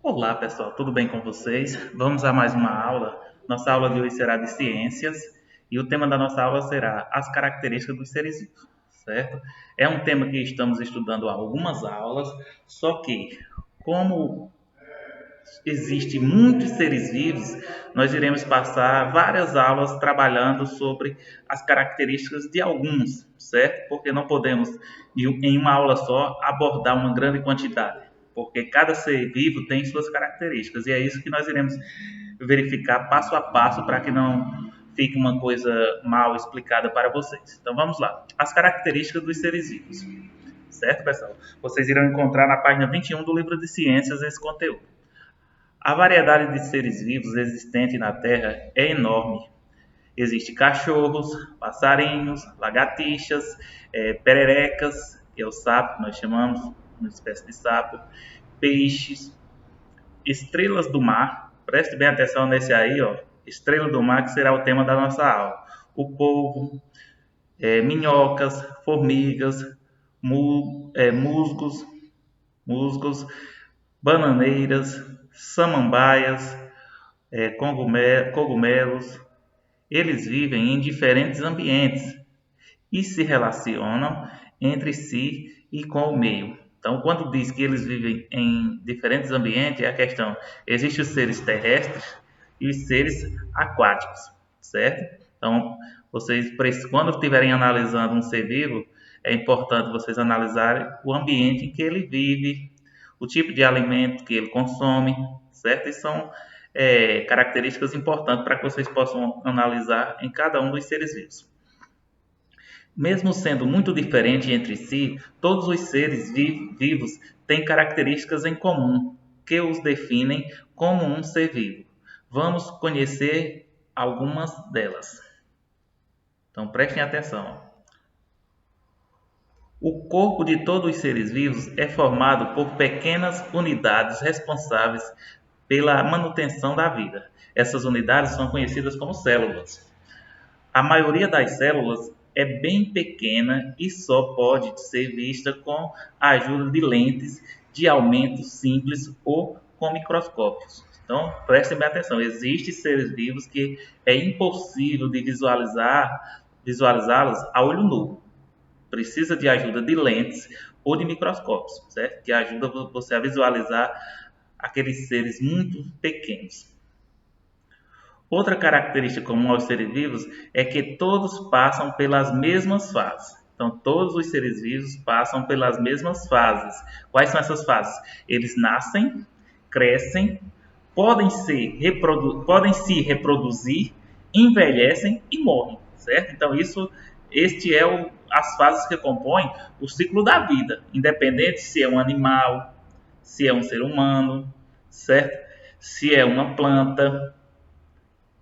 Olá pessoal, tudo bem com vocês? Vamos a mais uma aula. Nossa aula de hoje será de ciências e o tema da nossa aula será as características dos seres vivos, certo? É um tema que estamos estudando há algumas aulas, só que como existe muitos seres vivos, nós iremos passar várias aulas trabalhando sobre as características de alguns, certo? Porque não podemos, em uma aula só, abordar uma grande quantidade, porque cada ser vivo tem suas características, e é isso que nós iremos verificar passo a passo para que não fique uma coisa mal explicada para vocês. Então vamos lá. As características dos seres vivos, certo, pessoal? Vocês irão encontrar na página 21 do livro de ciências esse conteúdo. A variedade de seres vivos existente na Terra é enorme. Existem cachorros, passarinhos, lagartixas, pererecas, que é o sapo, que nós chamamos, uma espécie de sapo, peixes, estrelas do mar. Preste bem atenção nesse aí, ó. Estrela do mar, que será o tema da nossa aula. O polvo, minhocas, formigas, musgos, musgos, bananeiras, samambaias, cogumelos. Eles vivem em diferentes ambientes e se relacionam entre si e com o meio. Então, quando diz que eles vivem em diferentes ambientes, é a questão: existem os seres terrestres e os seres aquáticos, certo? Então, vocês, quando estiverem analisando um ser vivo, é importante vocês analisarem o ambiente em que ele vive, o tipo de alimento que ele consome, certo? E são características importantes para que vocês possam analisar em cada um dos seres vivos. Mesmo sendo muito diferentes entre si, todos os seres vivos têm características em comum que os definem como um ser vivo. Vamos conhecer algumas delas. Então prestem atenção. O corpo de todos os seres vivos é formado por pequenas unidades responsáveis pela manutenção da vida. Essas unidades são conhecidas como células. A maioria das células é bem pequena e só pode ser vista com a ajuda de lentes de aumento simples ou com microscópios. Então, prestem bem atenção, existem seres vivos que é impossível de visualizá-los a olho nu. Precisa de ajuda de lentes ou de microscópios, certo? Que ajuda você a visualizar aqueles seres muito pequenos. Outra característica comum aos seres vivos é que todos passam pelas mesmas fases. Então, todos os seres vivos passam pelas mesmas fases. Quais são essas fases? Eles nascem, crescem, podem se reproduzir, envelhecem e morrem, certo? Então, este é as fases que compõem o ciclo da vida, independente se é um animal, se é um ser humano, certo? Se é uma planta,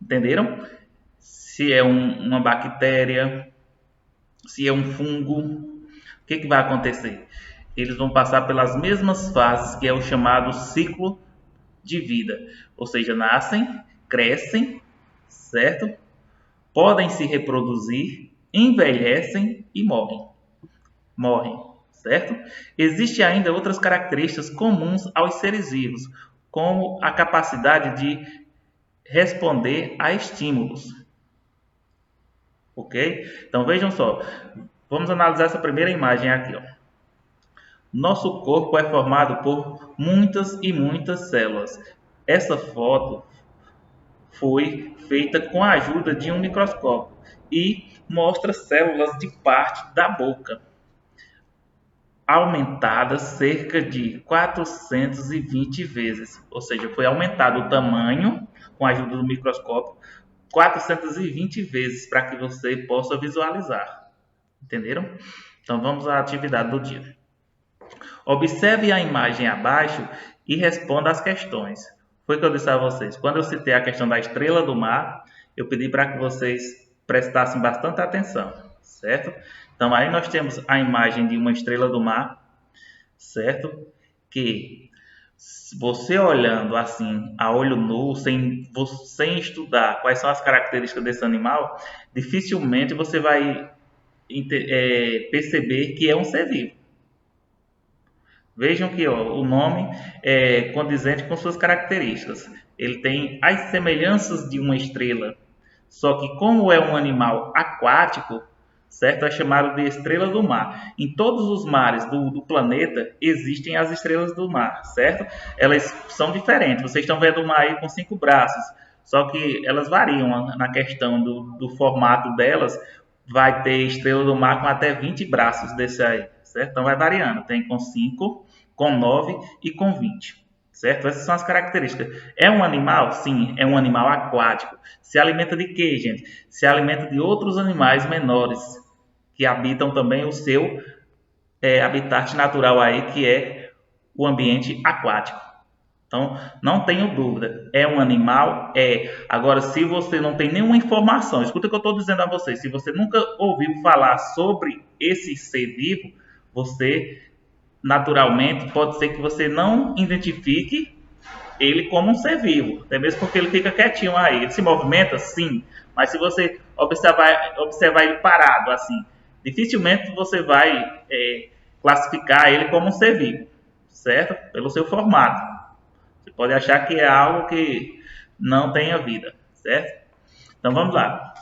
entenderam? Se é uma bactéria, se é um fungo, o que vai acontecer? Eles vão passar pelas mesmas fases, que é o chamado ciclo de vida. Ou seja, nascem, crescem, certo? Podem se reproduzir, envelhecem e morrem. Morrem, certo? Existem ainda outras características comuns aos seres vivos, como a capacidade de responder a estímulos. Ok? Então vejam só, vamos analisar essa primeira imagem aqui. Ó. Nosso corpo é formado por muitas e muitas células. Essa foto foi feita com a ajuda de um microscópio e mostra células de parte da boca, aumentadas cerca de 420 vezes. Ou seja, foi aumentado o tamanho com a ajuda do microscópio 420 vezes para que você possa visualizar. Entenderam? Então vamos à atividade do dia. Observe a imagem abaixo e responda as questões. Foi o que eu disse a vocês. Quando eu citei a questão da estrela do mar, eu pedi para que vocês prestassem bastante atenção, certo? Então aí nós temos a imagem de uma estrela do mar, certo? Que você olhando assim a olho nu, sem estudar quais são as características desse animal, dificilmente você vai perceber que é um ser vivo. Vejam que ó, o nome é condizente com suas características. Ele tem as semelhanças de uma estrela, só que como é um animal aquático, certo? É chamado de estrela do mar. Em todos os mares do planeta existem as estrelas do mar, certo? Elas são diferentes. Vocês estão vendo uma aí com 5 braços, só que elas variam na questão do formato delas. Vai ter estrela do mar com até 20 braços desse aí, certo? Então vai variando. Tem com 5, com 9 e com 20. Certo? Essas são as características. É um animal? Sim, é um animal aquático. Se alimenta de quê, gente? Se alimenta de outros animais menores que habitam também o seu habitat natural aí, que é o ambiente aquático. Então, não tenho dúvida. É um animal? É. Agora, se você não tem nenhuma informação, escuta o que eu estou dizendo a você. Se você nunca ouviu falar sobre esse ser vivo, você naturalmente pode ser que você não identifique ele como um ser vivo, até mesmo porque ele fica quietinho aí. Ele se movimenta, sim, mas se você observar ele parado assim, dificilmente você vai classificar ele como um ser vivo, certo? Pelo seu formato. Você pode achar que é algo que não tenha vida, certo? Então vamos lá.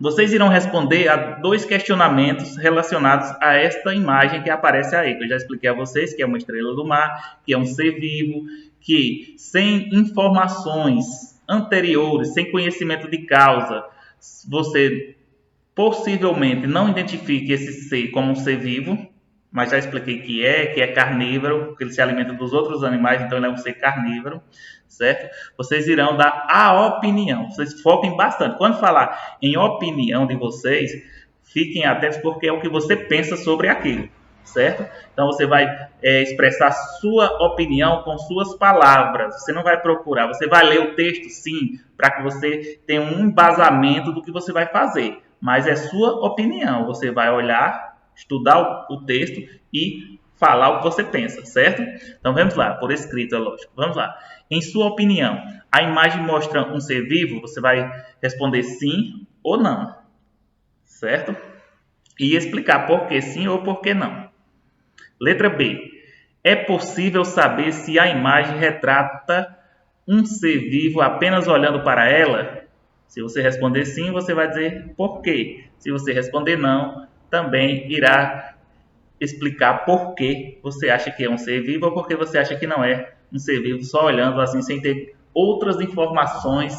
Vocês irão responder a 2 questionamentos relacionados a esta imagem que aparece aí, que eu já expliquei a vocês, que é uma estrela do mar, que é um ser vivo, que sem informações anteriores, sem conhecimento de causa, você possivelmente não identifique esse ser como um ser vivo, mas já expliquei que é carnívoro, que ele se alimenta dos outros animais, então ele é um ser carnívoro, certo? Vocês irão dar a opinião, vocês foquem bastante. Quando falar em opinião de vocês, fiquem atentos porque é o que você pensa sobre aquilo, certo? Então você vai expressar sua opinião com suas palavras, você não vai procurar, você vai ler o texto sim, para que você tenha um embasamento do que você vai fazer, mas é sua opinião, você vai olhar, estudar o texto e falar o que você pensa, certo? Então vamos lá, por escrito, é lógico. Vamos lá. Em sua opinião, a imagem mostra um ser vivo? Você vai responder sim ou não, certo? E explicar por que sim ou por que não. Letra B. É possível saber se a imagem retrata um ser vivo apenas olhando para ela? Se você responder sim, você vai dizer por quê. Se você responder não, também irá explicar por que você acha que é um ser vivo ou por que você acha que não é um ser vivo, só olhando assim, sem ter outras informações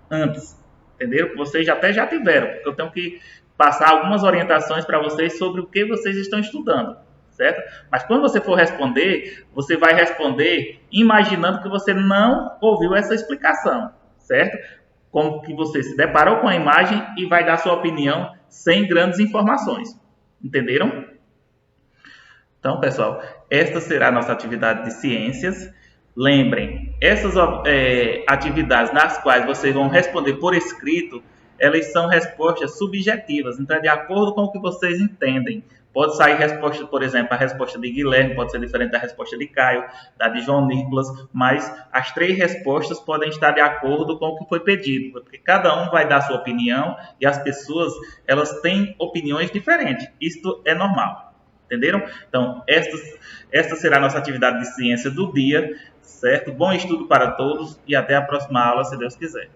antes. Entenderam? Vocês até já tiveram, porque eu tenho que passar algumas orientações para vocês sobre o que vocês estão estudando, certo? Mas quando você for responder, você vai responder imaginando que você não ouviu essa explicação, certo? Como que você se deparou com a imagem e vai dar sua opinião sem grandes informações. Entenderam? Então, pessoal, esta será a nossa atividade de ciências. Lembrem, essas atividades nas quais vocês vão responder por escrito, elas são respostas subjetivas, então é de acordo com o que vocês entendem. Pode sair resposta, por exemplo, a resposta de Guilherme pode ser diferente da resposta de Caio, da de João Nicolas, mas as 3 respostas podem estar de acordo com o que foi pedido, porque cada um vai dar sua opinião e as pessoas elas têm opiniões diferentes. Isto é normal. Entenderam? Então, esta será a nossa atividade de ciência do dia, certo? Bom estudo para todos e até a próxima aula, se Deus quiser.